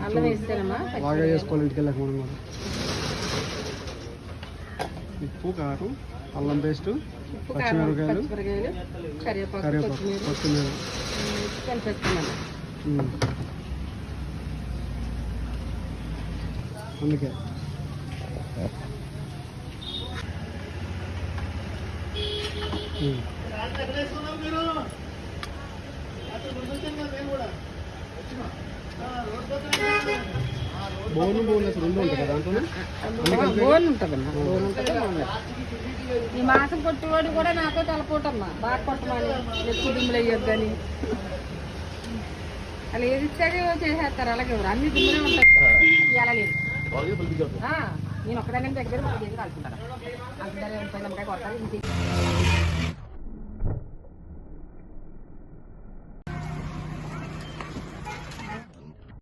అల్లం వేస్తేనమ్మా బాగా వేసుకోవాలి ఇంటికి వెళ్ళక మనం కూడా. ఉప్పు, కారం, అల్లం పేస్టు, పచ్చిమిరపకాయలు, కరివేపాకు, కొత్తిమీర కలిపేస్తున్నాను. అందుకే బోన్ బోన్లెస్ రెండు ఉంటాయి కదా దాంట్లో. బోన్ ఉంటుందమ్మా, బోన్ ఉంటుంది. ఈ మాసం కొట్టువాడు కూడా నాతో తలపోటమ్మా, బాగా కొట్టమని ఎక్కువ దుమ్ములు వేయొద్దు కానీ. అలా ఏది ఇచ్చాడో చేసేస్తారు, అలాగే అన్ని దుమ్ములే ఉంటాయి. ఇలా లేదు, నేను ఒక్కదాని దగ్గర కాల్చుకుంటాను. అంత కొడతాను.